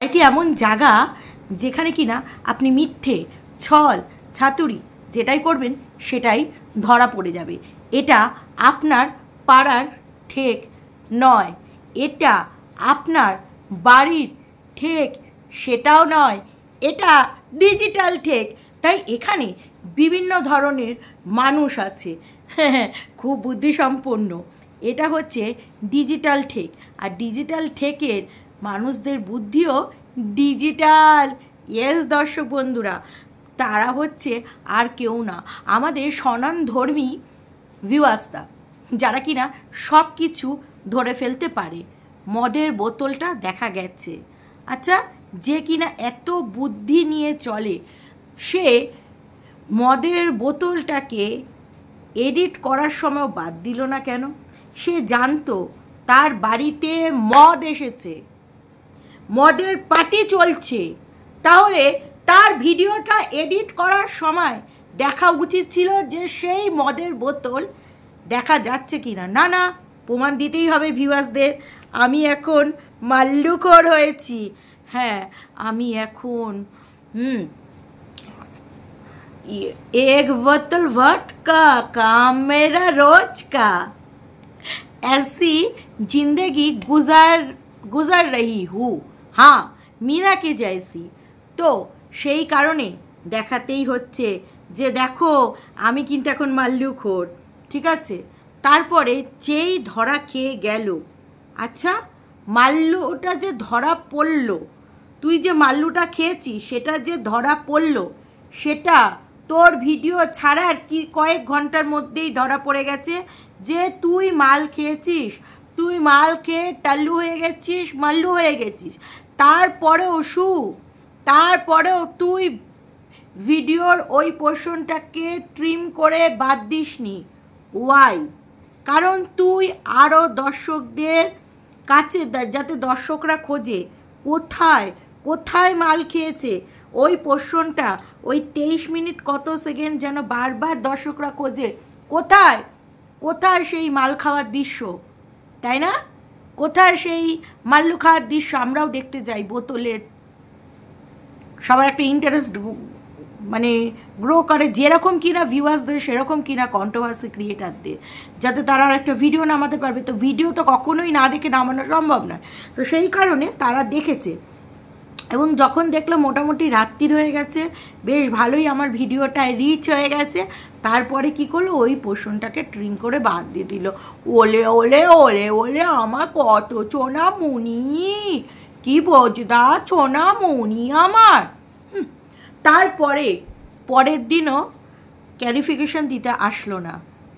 এটি এমন জায়গা যেখানে কিনা আপনি মিথ্যে ছল ছাতুরি যেটাই করবেন সেটাই ধরা পড়ে যাবে। এটা আপনার পাড়ার ঠেক নয়, এটা আপনার বাড়ির ঠেক সেটাও নয়, এটা ডিজিটাল ঠেক। তাই এখানে বিভিন্ন ধরনের মানুষ আছে, খুব বুদ্ধিসম্পন্ন। এটা হচ্ছে ডিজিটাল ঠেক, আর ডিজিটাল ঠেকের মানুষদের বুদ্ধিও ডিজিটাল। ইয়েস দর্শক বন্ধুরা, তারা হচ্ছে আর কেউ না, আমাদের সনাতনধর্মী ভিউয়ার্সরা, যারা কিনা সব কিছু ধরে ফেলতে পারে। মদের বোতলটা দেখা গেছে, আচ্ছা, যে কিনা এত বুদ্ধি নিয়ে চলে, সে মদের বোতলটাকে এডিট করার সময় বাদ দিল না কেন? সে জানতো তার বাড়িতে মদ এসেছে, মদের পার্টি চলছে, তাহলে তার ভিডিওটা এডিট করার সময় দেখা উচিত ছিল যে সেই মদের বোতল দেখা যাচ্ছে কিনা। না না, প্রমাণ দিতেই হবে ভিউয়ার্সদের, আমি এখন মাল্লুখোর হয়েছি। হ্যাঁ, আমি এখন एक बोतल वोडका काम मेरा रोज का, ऐसी जिंदगी गुजर रही हूँ, हाँ मीना के जैसी। তো সেই কারণে দেখাতেই হচ্ছে যে দেখো আমি কিন্তু এখন মাল্লুখোর, ঠিক আছে। তারপরে যেই ধরা খেয়ে গেল, আচ্ছা মাল্লুটা যে ধরা পড়ল, তুই যে মাল্লুটা খেয়েছিস সেটা যে ধরা পড়ল, সেটা তোর ভিডিও ছাড়ার কি কয়েক ঘন্টার মধ্যেই ধরা পড়ে গেছে যে তুই মাল খেয়েছিস, তুই মাল খেয়ে টাল্লু হয়ে গেছিস, মাল্লু হয়ে গেছিস। তারপরেও তুই ভিডিওর ওই পোর্শনটাকে ট্রিম করে বাদ দিসনি। ওয়াই? কারণ তুই আরও দর্শকদের কাছে, যাতে দর্শকরা খোঁজে কোথায় কোথায় মাল খেয়েছে, ওই পোর্শনটা, ওই 23 মিনিট কত সেকেন্ড যেন বারবার দর্শকরা খোঁজে, কোথায় কোথায় সেই মাল খাওয়ার দৃশ্য, তাই না? কোথায় সেই মাল্লু খাওয়ার দৃশ্য? আমরাও দেখতে যাই বোতলের। সবার একটা ইন্টারেস্ট মানে গ্রো করে, যেরকম কিনা ভিউয়ার্সদের সেরকম কিনা কন্ট্রোভার্সি ক্রিয়েটারদের, যাতে তারা আর একটা ভিডিও নামাতে পারবে। তো ভিডিও তো কখনোই না দেখে নামানো সম্ভব নয়, তো সেই কারণে তারা দেখেছে। এবং যখন দেখলো মোটামুটি রাত্রির হয়ে গেছে, বেশ ভালোই আমার ভিডিওটায় রিচ হয়ে গেছে, তারপরে কি করলো, ওই পোর্শনটাকে ট্রিম করে বাদ দিয়ে দিল। ওলে ওলে ওলে ওলে আমার কত সোনামণি, কি বোঝদা সোনামণি আমার। তারপরে পরের দিনও ক্লারিফিকেশন দিতে আসলো না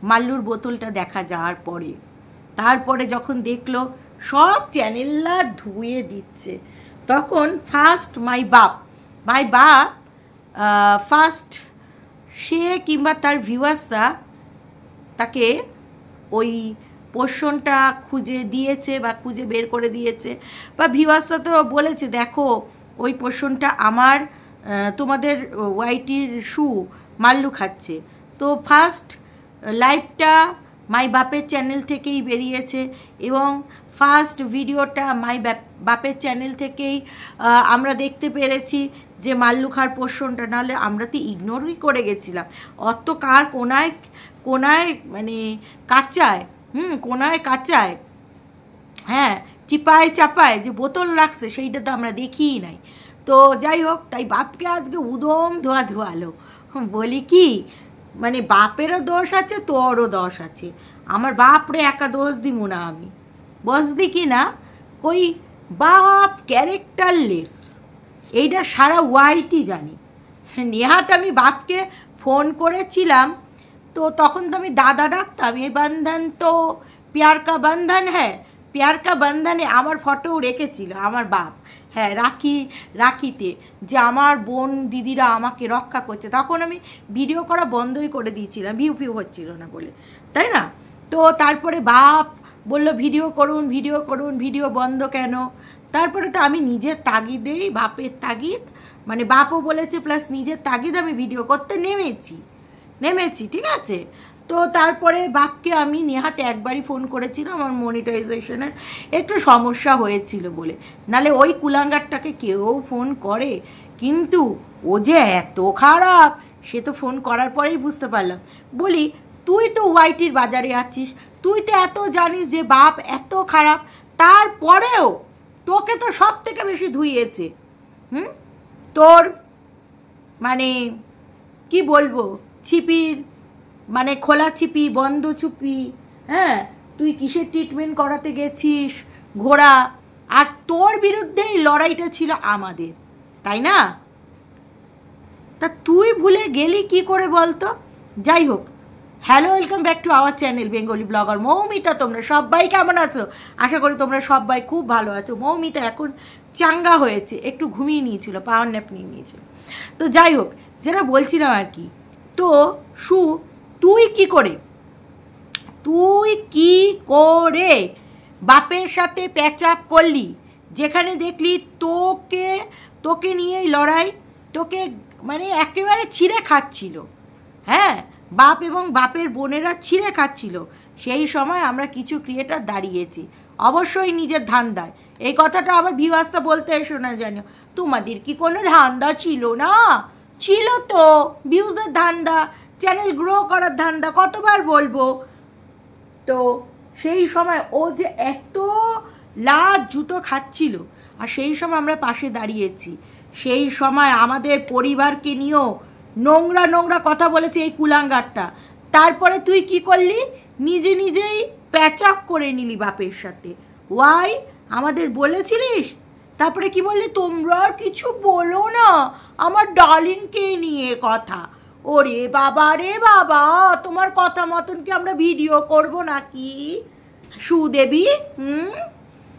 মাল্লুর বোতলটা দেখা যাওয়ার পরে। তারপরে যখন দেখলো সব চ্যানেলরা ধুয়ে দিচ্ছে, তখন ফার্স্ট মাই বাপ ফার্স্ট সে কিংবা তার ভিউয়ার্সরা তাকে ওই পোর্শনটা খুঁজে দিয়েছে বা খুঁজে বের করে দিয়েছে, বা ভিউয়ার্সরা তো বলেছে দেখো ওই পোর্শনটা আমার, তোমাদের ওয়াইটির শু মাল্লু খাচ্ছে। তো ফার্স্ট লাইভটা মাই বাপের চ্যানেল থেকেই বেরিয়েছে, এবং ফার্স্ট ভিডিওটা মাই বাপের চ্যানেল থেকেই আমরা দেখতে পেরেছি যে মাল্লু খার পোর্শনটা, নাহলে আমরা তো ইগনোরই করে গেছিলাম। অত কার কোনায় কোনায় মানে কাঁচায়, কোনায় কাঁচায়, হ্যাঁ চিপায় চাপায় যে বোতল রাখছে সেইটা তো আমরা দেখিই নাই। তো যাই হোক, তাই বাপকে আজকে উদম ধোয়ালো। বলি কি, মানে বাপেরও দোষ আছে, তোরও দোষ আছে। আমার বাপরে একা দোষ দিব না আমি, বুঝলি কি না? কই বাপ ক্যারেক্টারলেস, এইটা সারা ওয়াইটি জানি। নেহাত আমি বাপকে ফোন করেছিলাম, তো তখন তো আমি দাদা ডাকতাম, এ বন্ধন তো প্যার কা বন্ধন হ্যাঁ, প্যার কা বন্ধনে আমার ফটোও রেখেছিল আমার বাপ, হ্যাঁ রাখিতে, যে আমার বোন দিদিরা আমাকে রক্ষা করছে। তখন আমি ভিডিও করা বন্ধই করে দিয়েছিলাম, ভিউ হচ্ছিল না বলে, তাই না? তো তারপরে বাপ বলল ভিডিও করুন, ভিডিও বন্ধ কেন? তারপরে তো আমি নিজের তাগিদেই, বাপের তাগিদ, মানে বাপও বলেছে প্লাস নিজের তাগিদ আমি ভিডিও করতে নেমেছি, ঠিক আছে। তো তারপরে বাপকে আমি নেহাতে একবারই ফোন করেছিলাম, আমার মনিটাইজেশনের একটু সমস্যা হয়েছিল বলে, নালে ওই কুলাঙ্গারটাকে কেউ ফোন করে? কিন্তু ও যে এত খারাপ সে তো ফোন করার পরেই বুঝতে পারলাম। বলি, তুই তো ওয়াইটির বাজারে আছিস, তুই তো এত জানিস যে বাপ এত খারাপ, তারপরেও তোকে তো সব থেকে বেশি ধুইয়েছে। তোর মানে কি বলবো, ছিপির মানে খোলা ছিপি, বন্ধ ছুপি, হ্যাঁ, তুই কিসের ট্রিটমেন্ট করাতে গেছিস, ঘোড়া, আর তোর বিরুদ্ধেই লড়াইটা ছিল আমাদের, তাই না? তা তুই ভুলে গেলি কি করে বলতো? যাই হোক, hello, welcome back to our channel Bengali blogger Moumita. তোমরা সবাই কেমন আছো? আশা করি তোমরা সবাই খুব ভালো আছো। মৌমিতা এখন চাঙ্গা হয়েছে, একটু ঘুমিয়ে নিয়েছিল, পাওয়ার ন্যাপ নিয়ে নিয়েছিল। তো যাই হোক, যেটা বলছিলাম আর কি, তো তুই কি করে বাপের সাথে প্যাচআপ করলি, যেখানে দেখলি তোকে নিয়েই লড়াই, তোকে মানে একেবারে ছিঁড়ে খাচ্ছিল, হ্যাঁ, বাপ এবং বাপের বোনেরা ছিঁড়ে খাচ্ছিল। সেই সময় আমরা কিছু ক্রিয়েটার দাঁড়িয়েছি, অবশ্যই নিজের ধান্দায়। এই কথাটা আবার ভিউয়ার্সটা বলতে এসো না, জানো তোমাদের কি কোনো ধান্দা ছিল না? ছিল তো, ভিউজের ধান্দা, চ্যানেল গ্রো করার ধান্দা, কতবার বলবো। তো সেই সময় ও যে এত লাজ জুতো খাচ্ছিল, আর সেই সময় আমরা পাশে দাঁড়িয়েছি। সেই সময় আমাদের পরিবারকে নিয়েও নোংরা কথা বলেছে এই কুলাঙ্গারটা। তারপরে তুই কি করলি? নিজেই প্যাচআপ করে নিলি বাপের সাথে। ওয়াই? আমাদের বলেছিলিস, তারপরে কি বললি, তোমরা আর কিছু বলো না আমার ডার্লিংকে নিয়ে কথা। ওরে বাবা রে বাবা, তোমার কথা মতন কি আমরা ভিডিও করব নাকি সুদেবী?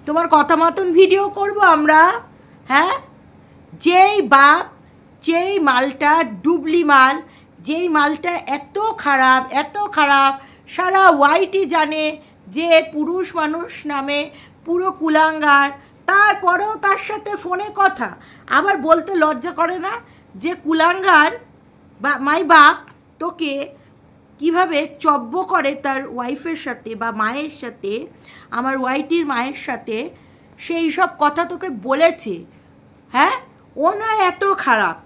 তোমার কথা মতন ভিডিও করব আমরা? হ্যাঁ, যেই বাপ, যেই মালটা ডুবলি মাল, যেই মালটা এত খারাপ, সারা ওয়াইটি জানে যে পুরুষ মানুষ নামে পুরো কুলাঙ্গার, তারপরেও তার সাথে ফোনে কথা। আবার বলতে লজ্জা করে না যে কুলাঙ্গার বা মাই বাপ তোকে কিভাবে চব্য করে তার ওয়াইফের সাথে বা মায়ের সাথে, আমার ওয়াইটির মায়ের সাথে, সেই সব কথা তোকে বলেছে। হ্যাঁ, ও নয় এত খারাপ,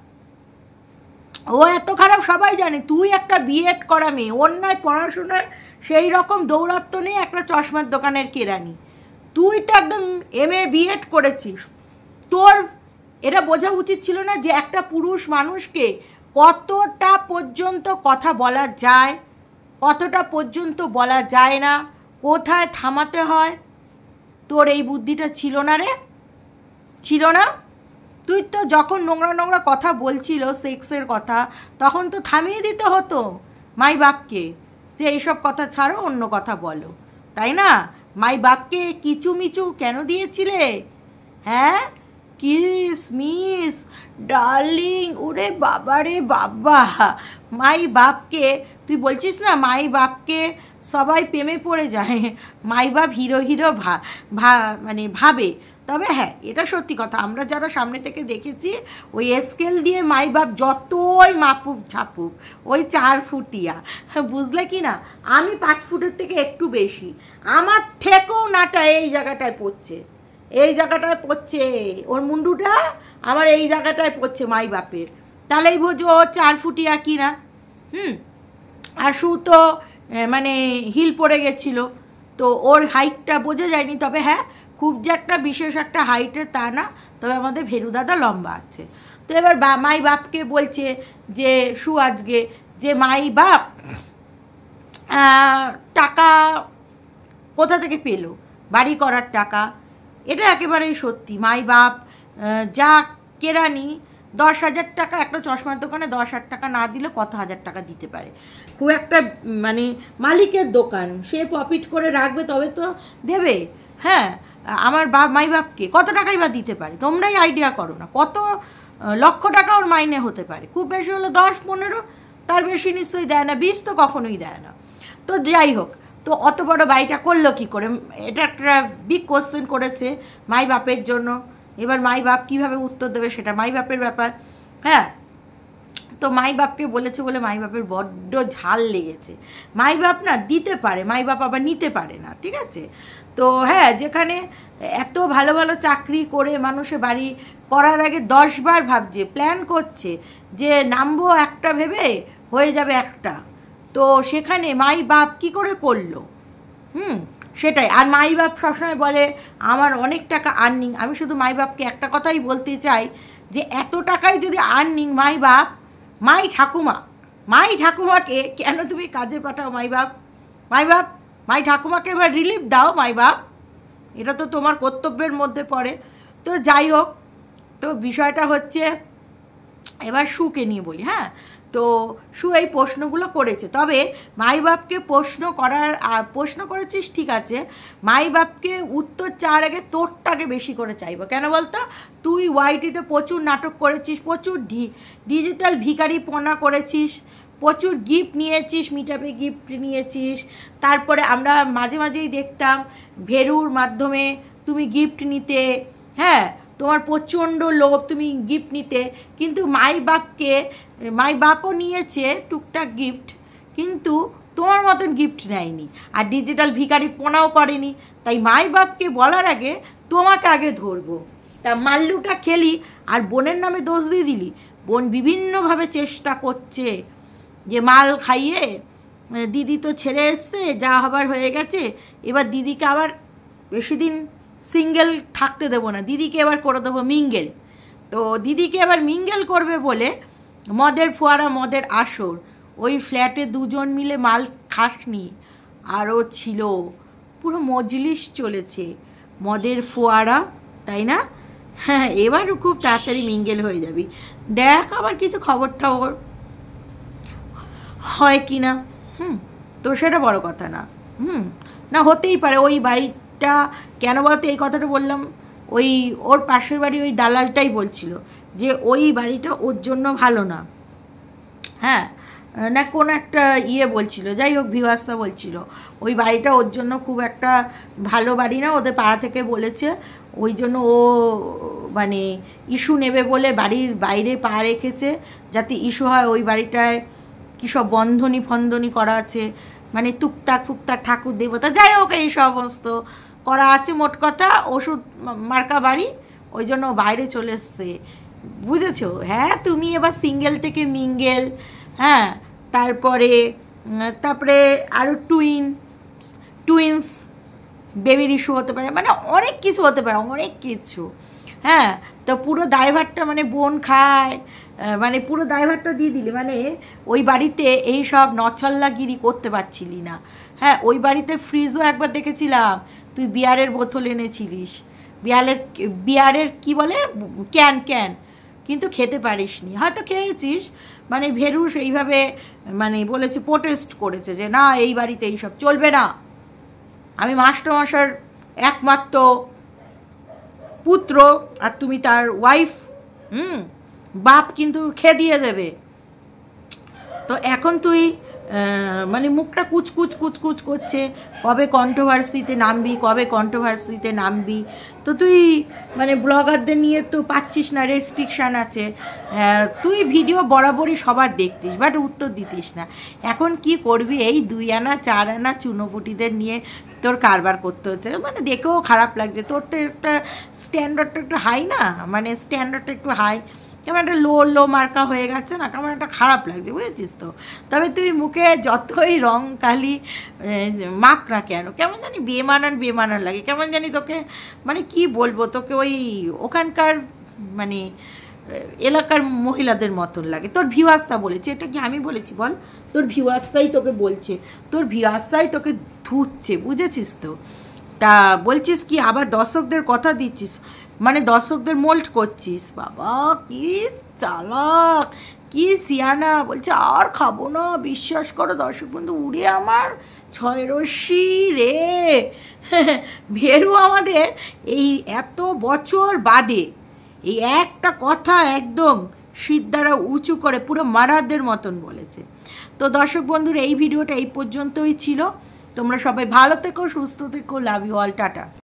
ও এত খারাপ সবাই জানে। তুই একটা বিএড করা মেয়ে, ওর নয় পড়াশোনার সেই রকম দৌরাত্ম্য নেই, একটা চশমার দোকানের কেরানি। তুই তো একদম MA বিএড করেছিস। তোর এটা বোঝা উচিত ছিল না যে একটা পুরুষ মানুষকে কতটা পর্যন্ত কথা বলা যায়, কতটা পর্যন্ত বলা যায় না, কোথায় থামাতে হয়? তোর এই বুদ্ধিটা ছিল না রে, ছিল না। তুই তো যখন নোংরা কথা বলছিল, সেক্সের কথা, তখন তো থামিয়ে দিতে হতো মাই বাপকে, যে এইসব কথা ছাড়ো, অন্য কথা বলো, তাই না? মাই বাপকে কিচুমিচু কেন দিয়েছিলে? হ্যাঁ, কিস মিস ডার্লিং, ওরে বাবা রে বাবা, মাই বাপকে তুই বলছিস না, মাই বাপকে সবাই প্রেমে পড়ে যায়, মাই বাপ হিরো মানে ভাবে। তবে হ্যাঁ, এটা সত্যি কথা, আমরা যারা সামনে থেকে দেখেছি, ওই স্কেল দিয়ে মাই বাপ যতই মাপুক ঝাপুক, ওই 4 ফুটিয়া, বুঝলে কি না? আমি 5 ফুটের থেকে একটু বেশি, আমার থেকেও নাটা এই জায়গাটায় পড়ছে, ওর মুন্ডুটা আমার এই জায়গাটায় পড়ছে মাই বাপের। তাহলেই বোঝো ও 4 ফুটিয়া কি না। আর তো মানে হিল পড়ে গেছিল, তো ওর হাইটটা বোঝা যায়নি। তবে হ্যাঁ, খুব যে একটা বিশেষ একটা হাইটের তা না, তবে আমাদের ভেরু দাদা লম্বা আছে। তো এবার মাই বাপকে বলছে যে আজকে যে মাই বাপ টাকা কোথা থেকে পেলো, বাড়ি করার টাকা। এটা একেবারেই সত্যি। মাই বাপ যা কেরানি, 10,000 টাকা একটা চশমার দোকানে 10,000 টাকা না দিলে কত হাজার টাকা দিতে পারে। খুব একটা মানে মালিকের দোকান, সে প্রফিট করে রাখবে তবে তো দেবে। হ্যাঁ, আমার মাই বাপকে কত টাকাই বা দিতে পারে, তোমরাই আইডিয়া করো না। কত লক্ষ টাকা ওর মাইনে হতে পারে, খুব বেশি হলে 10-15, তার বেশি নিশ্চয়ই দেয় না, 20 তো কখনোই দেয় না। তো যাই হোক, তো অত বড় বাড়িটা করলো কি করে, এটা একটা বিগ কোশ্চেন করেছে মাই বাপের জন্য। এবার মাই বাপ কীভাবে উত্তর দেবে সেটা মাই বাপের ব্যাপার। হ্যাঁ, তো মাই বাপকে বলেছে বলে মাই বাপের বড্ড ঝাল লেগেছে। মাই বাপ না দিতে পারে, মাই বাপ আবার নিতে পারে না, ঠিক আছে। তো হ্যাঁ, যেখানে এত ভালো ভালো চাকরি করে মানুষের বাড়ি করার আগে 10 বার ভাবছে, প্ল্যান করছে যে নামবো একটা ভেবে হয়ে যাবে একটা, তো সেখানে মাই বাপ কি করে করলো? সেটাই। আর মাই বাপ সবসময় বলে আমার অনেক টাকা আর্নিং। আমি শুধু মাই বাপকে একটা কথাই বলতে চাই যে এত টাকাই যদি আর্নিং, মাই ঠাকুমাকে কেন তুমি কাজে পাঠাও? মাই ঠাকুমাকে এবার রিলিফ দাও মাই বাপ, এটা তো তোমার কর্তব্যের মধ্যে পড়ে। তো যাই হোক, তো বিষয়টা হচ্ছে এবার সুকে নিয়ে বলি। হ্যাঁ, তো সু এই প্রশ্নগুলো করেছে, তবে মাই বাপকে প্রশ্ন করেছিস ঠিক আছে, মাই বাপকে উত্তর চাওয়ার আগে তোরটাকে বেশি করে চাইবো। কেন বলতো? তুই ওয়াইটিতে প্রচুর নাটক করেছিস, প্রচুর ডিজিটাল ভিখারিপনা করেছিস, প্রচুর গিফট নিয়েছিস, মিটআপে গিফট নিয়েছিস। তারপরে আমরা মাঝে মাঝেই দেখতাম ভেরুর মাধ্যমে তুমি গিফট নিতে, হ্যাঁ তোমার প্রচণ্ড লোভ, তুমি গিফট নিতে। কিন্তু মাই বাপও নিয়েছে টুকটাক গিফট, কিন্তু তোমার মতন গিফট নেয়নি, আর ডিজিটাল ভিখারিপনাও করেনি। তাই মাই বাপকে বলার আগে তোমাকে আগে ধরবো। তা মাল্লুটা খেলি আর বোনের নামে দোষ দিয়ে দিলি। বোন বিভিন্নভাবে চেষ্টা করছে যে মাল খাইয়ে, দিদি তো ছেড়ে এসছে, যা হবার হয়ে গেছে, এবার দিদিকে আবার বেশি দিন সিঙ্গেল থাকতে দেবো না, দিদিকে এবার করে দেবো মিঙ্গেল। তো দিদিকে এবার মিঙ্গেল করবে বলে মদের ফোয়ারা, মদের আসর, ওই ফ্ল্যাটে দুজন মিলে মাল খাসনি, আরও ছিল পুরো মজলিস চলেছে, মদের ফোয়ারা, তাই না? হ্যাঁ, এবার খুব তাড়াতাড়ি মিঙ্গেল হয়ে যাবি। দেখ আবার কিছু খবর টবর হয় কি না। তো সেটা বড় কথা না। না হতেই পারে। ওই বাড়িটা কেন বলতো এই কথাটা বললাম, ওর পাশের বাড়ি ওই দালালটাই বলছিল যে ওই বাড়িটা ওর জন্য ভালো না। হ্যাঁ, না কোন একটা বলছিল, যাই হোক ভিউয়ার্সটা বলছিল ওই বাড়িটা ওর জন্য খুব একটা ভালো বাড়ি না, ওদের পাড়া থেকে বলেছে, ওই জন্য ও মানে ইস্যু নেবে বলে বাড়ির বাইরে পা রেখেছে, যাতে ইস্যু হয়। ওই বাড়িটায় কী সব বন্ধনী করা আছে, মানে টুকটাক ফুকটাক ঠাকুর দেবতা, যাই হোক এই সমস্ত করা আছে। মোট কথা ওষুধ মার্কা বাড়ি, ওই জন্য বাইরে চলে এসছে, বুঝেছো? হ্যাঁ, তুমি এবার সিঙ্গেল থেকে মিঙ্গেল, হ্যাঁ, তারপরে আরও টুইন্স বেবির ইস্যু হতে পারে, মানে অনেক কিছু হতে পারে, অনেক কিছু। হ্যাঁ, তো পুরো দায়ভারটা মানে বোন খায়, মানে পুরো দায়ভারটা দিয়ে দিলি, মানে ওই বাড়িতে এই সব নছল্লাগিরি করতে পারছিলি না। হ্যাঁ, ওই বাড়িতে ফ্রিজও একবার দেখেছিলাম, তুই বিয়ারের বোতল এনেছিলিস, বিয়ারের কি বলে ক্যান, কিন্তু খেতে পারিসনি। হয়তো খেয়েছিস, মানে ভেরু সেইভাবে মানে বলেছে, প্রোটেস্ট করেছে যে না এই বাড়িতে এইসব চলবে না, আমি মাস্টারমশার একমাত্র পুত্র আর তুমি তার ওয়াইফ, বাপ কিন্তু খেয়ে দিয়ে দেবে। তো এখন তুই মানে মুখটা কুচকুচ করছে, কবে কন্ট্রোভার্সিতে নামবি। তো তুই মানে ব্লগারদের নিয়ে তো পাচ্ছিস না, রেস্ট্রিকশান আছে। তুই ভিডিও বরাবরই সবার দেখতিস, বাট উত্তর দিতিস না। এখন কি করবি? এই 2 আনা 4 আনা চুনোপুটিদের নিয়ে তোর কারবার করতে হচ্ছে, মানে দেখেও খারাপ লাগছে। তোর তো একটা স্ট্যান্ডার্ডটা একটু হাই না, মানে স্ট্যান্ডার্ডটা একটু হাই, কেমন একটা লো মার্কা হয়ে গেছে না, কেমন একটা খারাপ লাগছে, বুঝেছিস তো? তবে তুই মুখে যতই রং কালি মাখ না কেন, কেমন জানি বেমানান লাগে, কেমন জানি তোকে, মানে কি বলবো তোকে, ওই ওখানকার মানে এলাকার মহিলাদের মতন লাগে। তোর ভিউয়ার্সটা বলেছে, এটা কি আমি বলেছি বল? তোর ভিউয়ার্সটাই তোকে বলছে, তোর ভিউয়ার্সটাই তোকে ধুচ্ছে, বুঝেছিস তো? তা বলছিস কি আবার দর্শকদের কথা দিচ্ছিস, মানে দর্শকদের মোল্ড করছিস। বাবা কি চালাক, কি সিয়ানা। বলছে আর খাবো না, বিশ্বাস করো দর্শক বন্ধু, উড়ে আমার 6 রশ্মি রে। ভেরু আমাদের এই এত বছর বাদে এই একটা কথা একদম সিদ্ধারা উঁচু করে পুরো মারাদের মতন বলেছে। তো দর্শক বন্ধুর এই ভিডিওটা এই পর্যন্তই ছিল। তোমরা সবাই ভালো থেকো, সুস্থ থেকো, লাভ ইউ অল, টাটা।